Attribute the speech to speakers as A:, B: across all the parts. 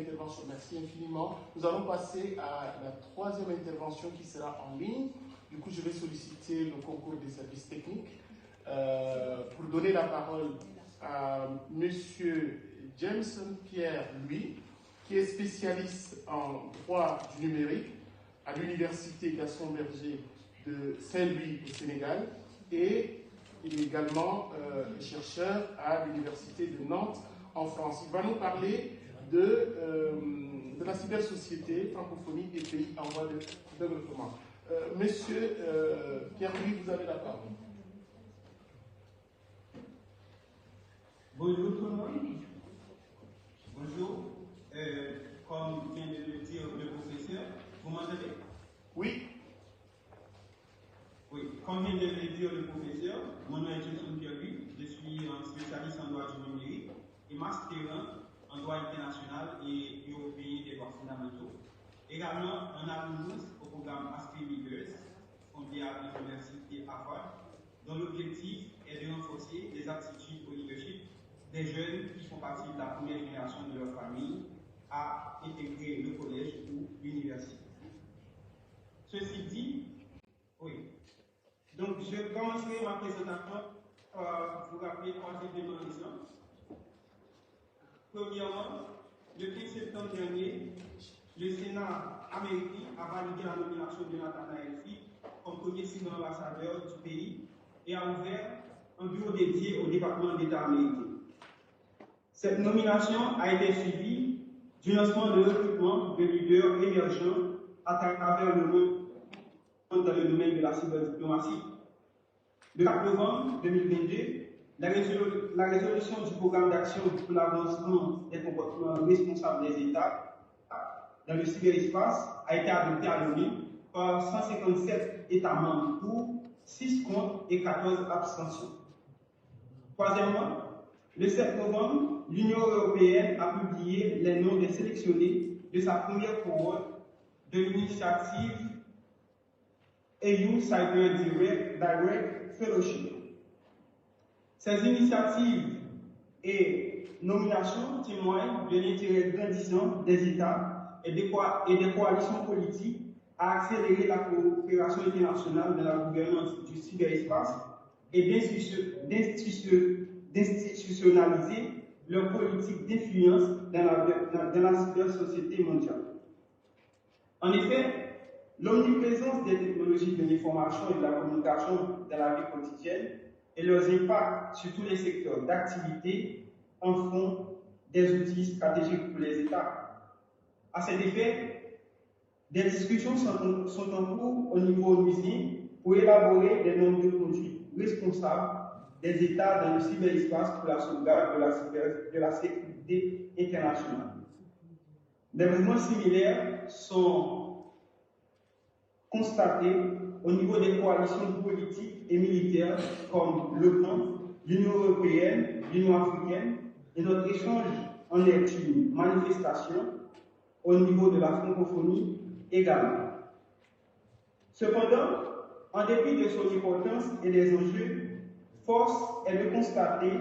A: intervention. Merci infiniment. Nous allons passer à la troisième intervention qui sera en ligne. Du coup, je vais solliciter le concours des services techniques pour donner la parole à M. Jameson Pierre Louis, qui est spécialiste en droit du numérique à l'Université Gaston Berger de Saint-Louis au Sénégal, et il est également chercheur à l'Université de Nantes en France. Il va nous parler de la cybersociété, francophonie et pays en voie de développement. Monsieur Pierre-Louis, vous avez la parole.
B: Bonjour tout le monde. Bonjour. Comme vient de le dire le professeur, vous m'entendez? Oui. Oui, comme vient de le dire le professeur, mon nom est Jameson Pierre-Louis, je suis un spécialiste en droit du numérique et master en droit international et européen des droits fondamentaux. Également un alumnus au programme Aspire Leaders, fondé à l'université Harvard, dont l'objectif est de renforcer les aptitudes au leadership des jeunes qui font partie de la première génération de leur famille à intégrer le collège ou l'université. Ceci dit, oui. Donc, je commencerai ma présentation par vous rappeler trois éléments récents. Premièrement, le 15 septembre dernier, le Sénat américain a validé la nomination de Nathaniel Fick comme premier signe ambassadeur du pays et a ouvert un bureau dédié au département d'État américain. Cette nomination a été suivie du lancement de recrutement de leaders émergents à travers le monde dans le domaine de la cyberdiplomatie. Le 4 novembre 2022, la résolution du programme d'action pour l'avancement des comportements responsables des États dans le cyberespace a été adoptée à l'ONU par 157 États membres pour 6 contre et 14 abstentions. Troisièmement, le 7 novembre, l'Union européenne a publié les noms des sélectionnés de sa première cohorte de l'initiative EU Cyber Direct Fellowship. Ces initiatives et nominations témoignent de l'intérêt grandissant des États et des coalitions politiques à accélérer la coopération internationale dans la gouvernance du cyberespace et d'institutionnaliser leur politique d'influence dans la cybersociété mondiale. En effet, l'omniprésence des technologies de l'information et de la communication dans la vie quotidienne et leurs impacts sur tous les secteurs d'activité en font des outils stratégiques pour les États. À cet effet, des discussions sont en cours au niveau onusien pour élaborer des normes de conduite responsables des États dans le cyberespace pour la sauvegarde de la sécurité internationale. Des mouvements similaires sont constatés au niveau des coalitions politiques et militaires comme l'OTAN, l'Union européenne, l'Union africaine, et notre échange en est une manifestation au niveau de la francophonie également. Cependant, en dépit de son importance et des enjeux, force est de constater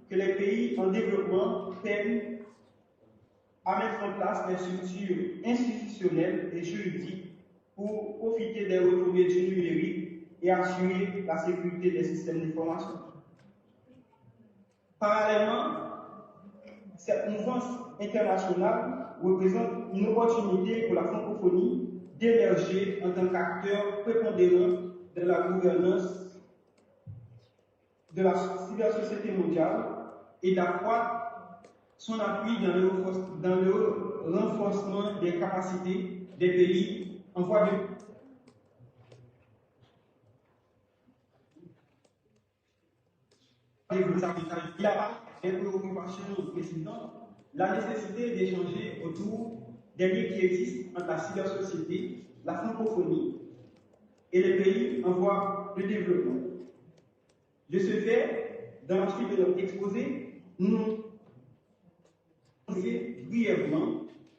B: que les pays en développement peinent à mettre en place des structures institutionnelles et juridiques pour profiter des retombées du numérique et assurer la sécurité des systèmes d'information. Parallèlement, cette mouvance internationale représente une opportunité pour la francophonie d'émerger en tant qu'acteur prépondérant de la gouvernance de la cybersociété mondiale et d'accroître son appui dans le renforcement des capacités des pays en voie de il y a des préoccupations précédentes, la nécessité d'échanger autour des liens qui existent entre la cybersociété, la francophonie et les pays en voie de développement. De ce fait, dans la suite de notre exposé, nous allons brièvement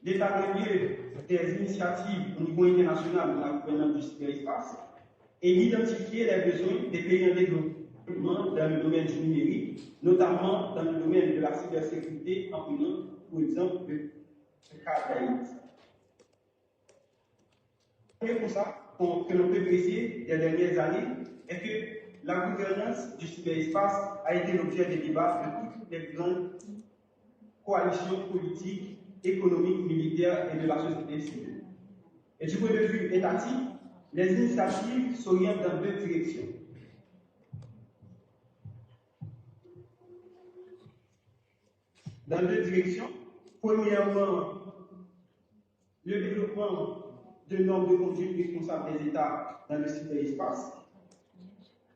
B: l'état des lieux des initiatives au niveau international de la gouvernance du cyberespace et d'identifier les besoins des pays en développement dans le domaine du numérique, notamment dans le domaine de la cybersécurité, en prenant pour exemple le cas d'Haïti. Et pour ça, que l'on peut apprécier des dernières années est que la gouvernance du cyberespace a été l'objet des débats de toutes les grandes coalitions politiques, économiques, militaires et de la société civile. Et du point de vue étatique, les initiatives s'orientent dans deux directions. Premièrement, le développement de normes de conduite responsables des États dans le cyberespace.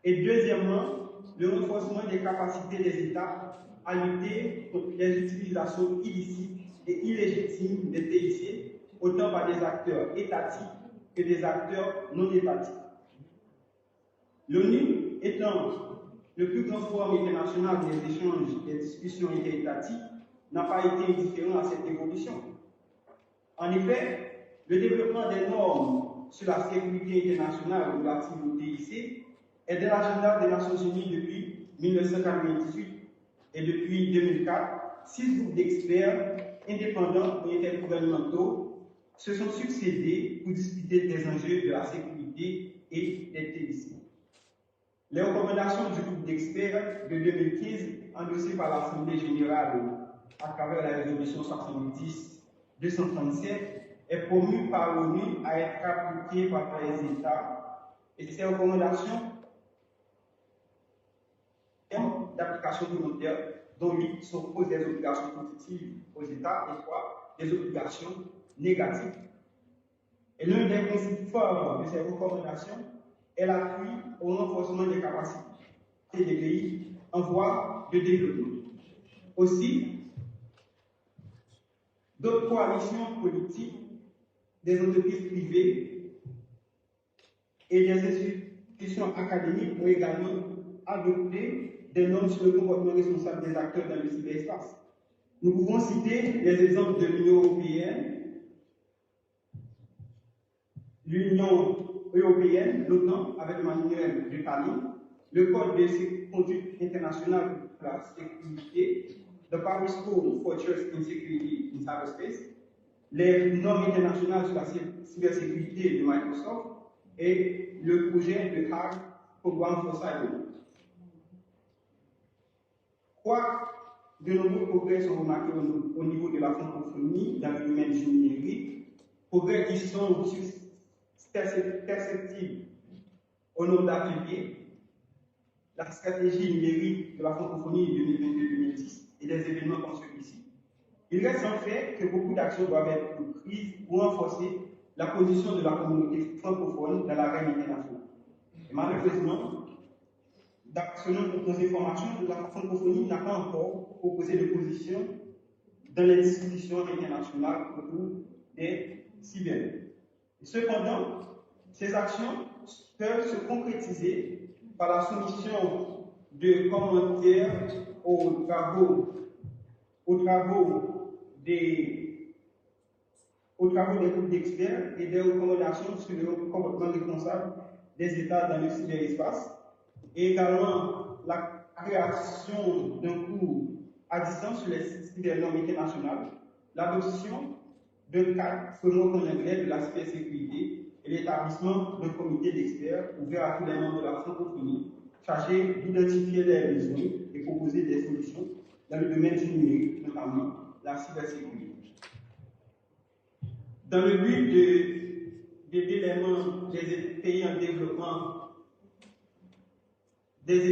B: Et deuxièmement, le renforcement des capacités des États à lutter contre les utilisations illicites et illégitimes des TIC, autant par des acteurs étatiques que des acteurs non étatiques. L'ONU étant le plus grand forum international des échanges et des discussions interétatiques, n'a pas été indifférent à cette évolution. En effet, le développement des normes sur la sécurité internationale relative au TIC est de l'agenda des Nations Unies depuis 1998 et depuis 2004, 6 groupes d'experts indépendants et intergouvernementaux se sont succédés pour discuter des enjeux de la sécurité et des TIC. Les recommandations du groupe d'experts de 2015, endossées par l'Assemblée générale à travers la résolution 70-237, est promue par l'ONU à être appliquée par les États, et ces recommandations d'application volontaire, dont 8 s'opposent des obligations positives aux États et 3 des obligations négatives. Et l'un des principes forts de ces recommandations est l'appui au renforcement des capacités des pays en voie de développement. Aussi, d'autres coalitions politiques, des entreprises privées et des institutions académiques ont également adopté des normes sur le comportement responsable des acteurs dans le cyberespace. Nous pouvons citer les exemples de l'Union européenne, l'OTAN, avec le manuel de Tallinn, le Code de conduite internationale pour la sécurité, the Paris Code for Trust and Security in Cyberspace, les normes internationales sur la cybersécurité de Microsoft et le projet de Hague Programme for Cyber. Quoi de nombreux progrès sont remarqués au niveau de la francophonie dans le domaine du numérique, progrès qui sont perceptibles au nombre d'ateliers, la stratégie numérique de la francophonie 2022-2010 et des événements comme celui-ci. Il reste en fait que beaucoup d'actions doivent être prises pour renforcer la position de la communauté francophone dans l'arène internationale. Et malheureusement, selon nos informations, la francophonie n'a pas encore proposé de position dans les discussions internationales autour des cyber. Cependant, ces actions peuvent se concrétiser par la soumission de commentaires aux travaux des groupes d'experts et des recommandations sur le comportement responsable des États dans le cyberespace, et également la création d'un cours à distance sur les cybernormes internationales, l'adoption d'un cadre framework en anglais de la cybersécurité et l'établissement d'un comité d'experts ouvert à tous les membres de la francophonie, chargé d'identifier les besoins et proposer des solutions dans le domaine du numérique, notamment la cybersécurité. Dans le but d'aider les pays en développement, d'aider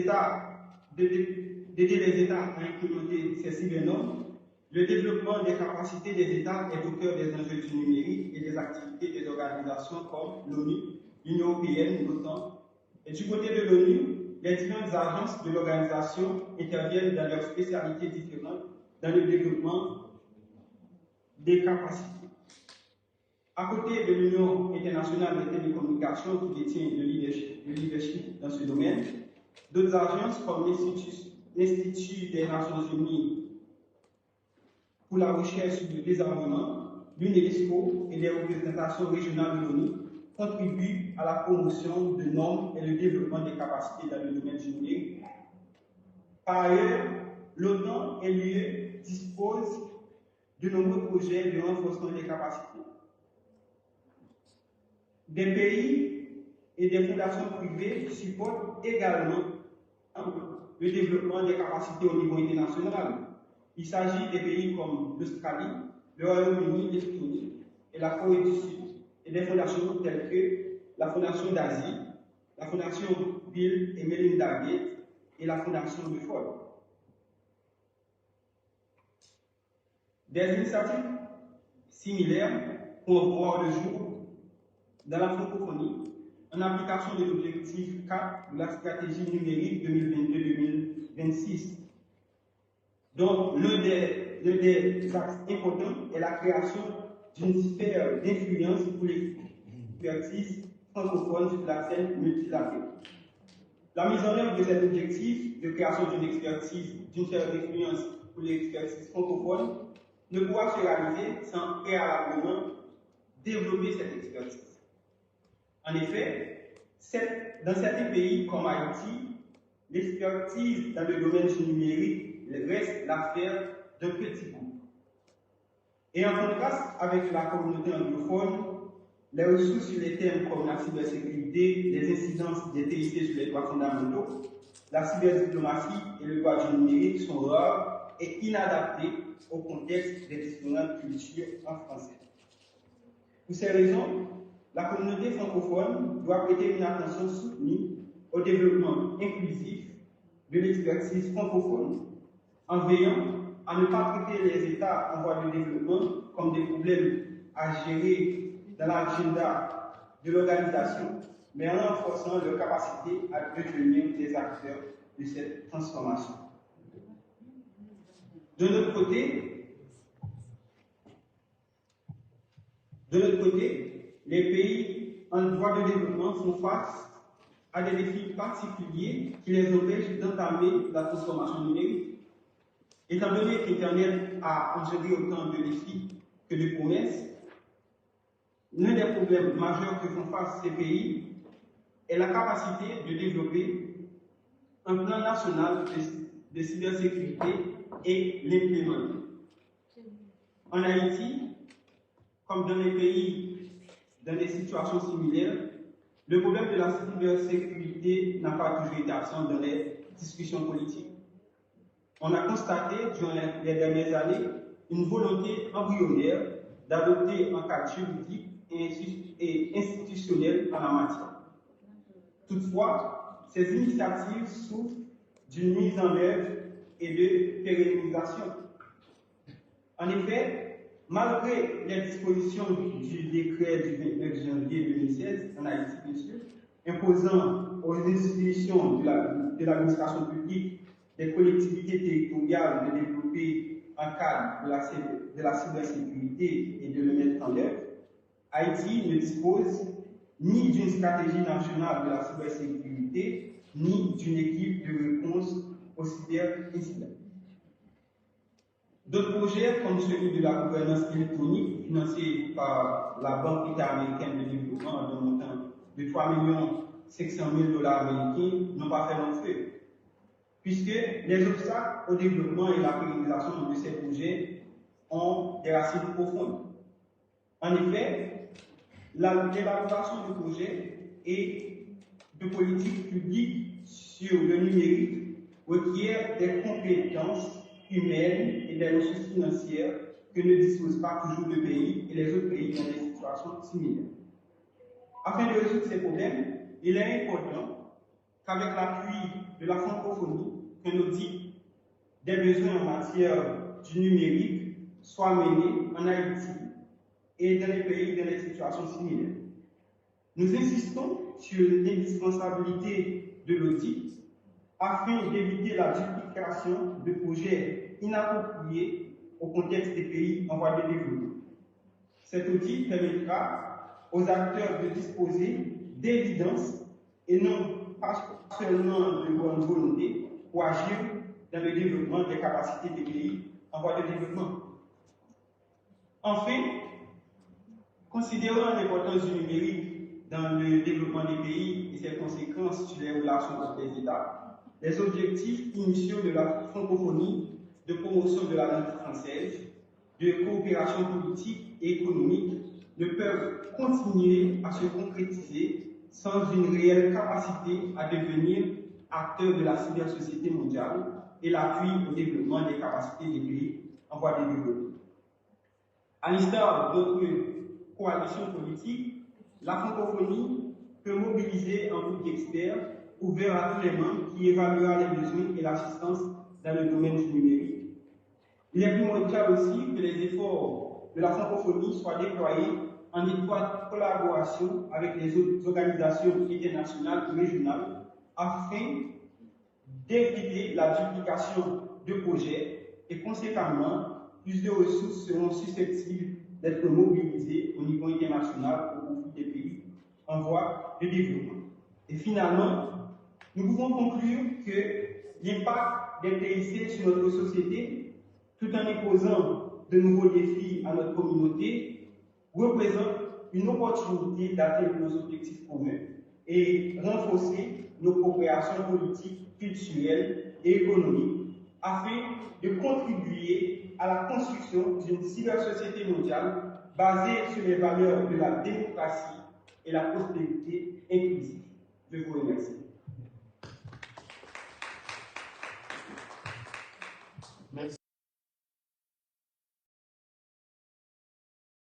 B: les États à implémenter ces cybernormes, le développement des capacités des États est au cœur des enjeux du numérique et des activités des organisations comme l'ONU, l'Union européenne, l'OTAN. Et du côté de l'ONU, les différentes agences de l'organisation interviennent dans leurs spécialités différentes dans le développement des capacités. À côté de l'Union internationale des télécommunications qui détient le leadership dans ce domaine, d'autres agences comme l'Institut des Nations Unies pour la recherche sur le désarmement, l'UNESCO et les représentations régionales de l'ONU contribuent à la promotion de normes et le développement des capacités dans le domaine du numérique. Par ailleurs, l'OTAN et l'UE disposent de nombreux projets de renforcement des capacités. Des pays et des fondations privées supportent également le développement des capacités au niveau international. Il s'agit des pays comme l'Australie, le Royaume-Uni, l'Estonie et la Corée du Sud, et des fondations telles que la Fondation d'Asie, la Fondation Bill et Melinda Gates et la Fondation de Ford. Des initiatives similaires pourront voir le jour dans la francophonie en application de l'objectif 4 de la stratégie numérique 2022-2026. Donc, l'un des axes importants est la création d'une sphère d'influence pour l'expertise francophone sur la scène multilatérale. La mise en œuvre de cet objectif de création d'une sphère d'influence pour l'expertise francophone ne pourra se réaliser sans préalablement développer cette expertise. En effet, dans certains pays comme Haïti, l'expertise dans le domaine du numérique reste l'affaire d'un petit groupe. Et en contraste avec la communauté anglophone, les ressources sur les thèmes comme la cybersécurité, les incidences des TIC sur les droits fondamentaux, la cyberdiplomatie et le droit du numérique sont rares et inadaptés au contexte des différentes cultures en français. Pour ces raisons, la communauté francophone doit prêter une attention soutenue au développement inclusif de l'expertise francophone, en veillant à ne pas traiter les États en voie de développement comme des problèmes à gérer dans l'agenda de l'organisation, mais en renforçant leur capacité à devenir des acteurs de cette transformation. De notre côté, les pays en voie de développement font face à des défis particuliers qui les empêchent d'entamer la transformation numérique. Étant donné qu'Internet a engendré autant de défis que de promesses, l'un des problèmes majeurs que font face ces pays est la capacité de développer un plan national de cybersécurité et l'implémenter. En Haïti, comme dans les pays dans des situations similaires, le problème de la cybersécurité n'a pas toujours été absent dans les discussions politiques. On a constaté durant les dernières années une volonté embryonnaire d'adopter un cadre juridique et institutionnel en la matière. Toutefois, ces initiatives souffrent d'une mise en œuvre et de pérennisation. En effet, malgré les dispositions du décret du 29 janvier 2016, en Haïti bien sûr, imposant aux institutions de l'administration publique des collectivités territoriales de développer un cadre de la cybersécurité et de le mettre en œuvre, Haïti ne dispose ni d'une stratégie nationale de la cybersécurité, ni d'une équipe de réponse aux cyberincidents. D'autres projets, comme celui de la gouvernance électronique, financé par la Banque interaméricaine de développement d'un montant de 3 500 000 $ américains, n'ont pas fait long feu, puisque les obstacles au développement et la pérennisation de ces projets ont des racines profondes. En effet, l'élaboration de projets et de politiques publiques sur le numérique requiert des compétences humaines et des ressources financières que ne disposent pas toujours le pays et les autres pays dans des situations similaires. Afin de résoudre ces problèmes, il est important qu'avec l'appui de la francophonie, qu'un audit des besoins en matière du numérique soit mené en Haïti et dans les pays dans des situations similaires. Nous insistons sur l'indispensabilité de l'audit afin d'éviter la duplication de projets inappropriés au contexte des pays en voie de développement. Cet audit permettra aux acteurs de disposer d'évidence et non pas seulement de bonne volonté pour agir dans le développement des capacités des pays en voie de développement. Enfin, considérant l'importance du numérique dans le développement des pays et ses conséquences sur les relations entre les États, les objectifs initiaux de la francophonie de promotion de la langue française, de coopération politique et économique ne peuvent continuer à se concrétiser sans une réelle capacité à devenir acteurs de la cybersociété mondiale et l'appui au développement des capacités des pays en voie de développement. À l'instar d'autres coalitions politiques, la francophonie peut mobiliser un groupe d'experts ouvert à tous les membres qui évaluera les besoins et l'assistance dans le domaine du numérique. Il est primordial aussi que les efforts de la francophonie soient déployés en étroite collaboration avec les autres organisations internationales et régionales afin d'éviter la duplication de projets et conséquemment, plus de ressources seront susceptibles d'être mobilisées au niveau international au profit des pays en voie de développement. Et finalement, nous pouvons conclure que l'impact des TIC sur notre société, tout en imposant de nouveaux défis à notre communauté, représente une opportunité d'atteindre nos objectifs communs et renforcer nos coopérations politiques, culturelles et économiques afin de contribuer à la construction d'une cybersociété mondiale basée sur les valeurs de la démocratie et la prospérité inclusive. Je vous remercie.